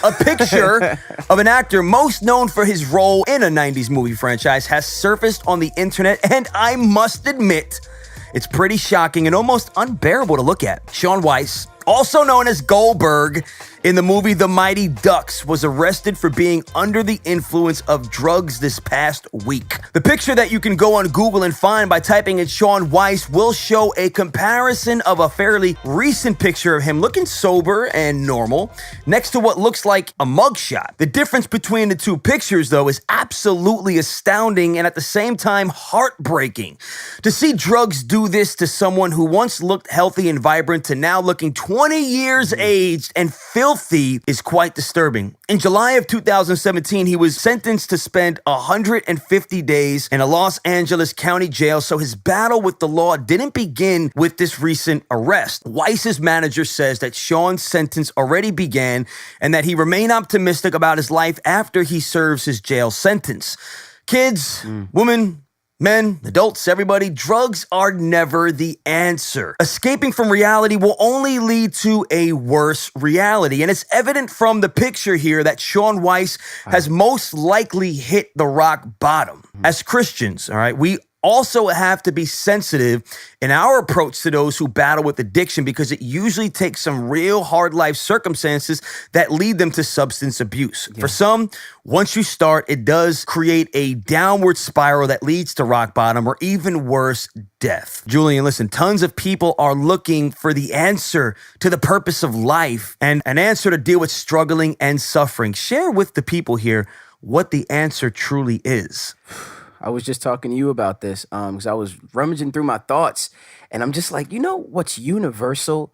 A picture of an actor most known for his role in a 90s movie franchise has surfaced on the internet, and I must admit, it's pretty shocking and almost unbearable to look at. Sean Weiss, also known as Goldberg, in the movie The Mighty Ducks, was arrested for being under the influence of drugs this past week. The picture that you can go on Google and find by typing in Sean Weiss will show a comparison of a fairly recent picture of him looking sober and normal next to what looks like a mugshot. The difference between the two pictures, though, is absolutely astounding and at the same time heartbreaking. To see drugs do this to someone who once looked healthy and vibrant to now looking 20 years aged and filthy is quite disturbing. In July of 2017, he was sentenced to spend 150 days in a Los Angeles County jail, so his battle with the law didn't begin with this recent arrest. Weiss's manager says that Shaun's sentence already began and that he remained optimistic about his life after he serves his jail sentence. Kids, women, men, adults, everybody, drugs are never the answer. Escaping from reality will only lead to a worse reality. And it's evident from the picture here that Sean Weiss has most likely hit the rock bottom. As Christians, all right, we also have to be sensitive in our approach to those who battle with addiction because it usually takes some real hard life circumstances that lead them to substance abuse. Yeah. For some, once you start, it does create a downward spiral that leads to rock bottom or even worse, death. Julian, listen, tons of people are looking for the answer to the purpose of life and an answer to deal with struggling and suffering. Share with the people here what the answer truly is. I was just talking to you about this because I was rummaging through my thoughts, and I'm just like, you know what's universal?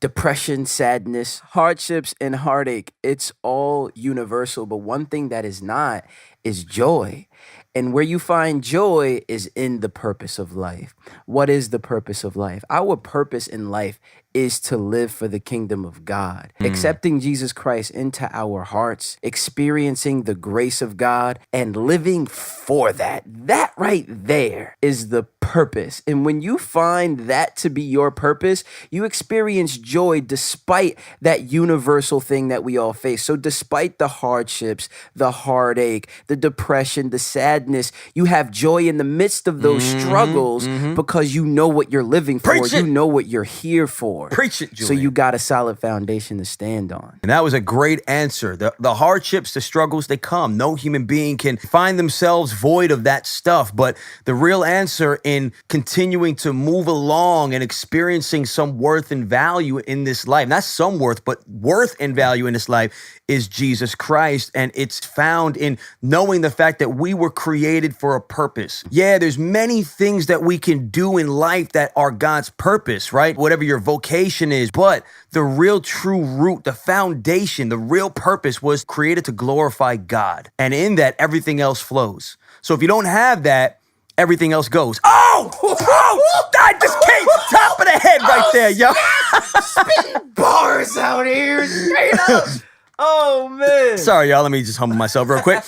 Depression, sadness, hardships, and heartache. It's all universal, but one thing that is not is joy. And where you find joy is in the purpose of life. What is the purpose of life? Our purpose in life is to live for the kingdom of God. Accepting Jesus Christ into our hearts, experiencing the grace of God, and living for that. That right there is the purpose. And when you find that to be your purpose, you experience joy despite that universal thing that we all face. So despite the hardships, the heartache, the depression, the sadness, you have joy in the midst of those struggles because you know what you're living for. You know what you're here for. Preach it, Julian. So you got a solid foundation to stand on. And that was a great answer. The hardships, the struggles, they come. No human being can find themselves void of that stuff. But the real answer in continuing to move along and experiencing some worth and value in this life, not some worth, but worth and value in this life, is Jesus Christ. And it's found in knowing the fact that we were created for a purpose. Yeah, there's many things that we can do in life that are God's purpose, right? Whatever your vocation is, but the real true root, the foundation, the real purpose was created to glorify God. And in that, everything else flows. So if you don't have that, everything else goes. I just came top of the head right there, yo. Spitting bars out here, straight up. Oh, man. Sorry, y'all. Let me just humble myself real quick.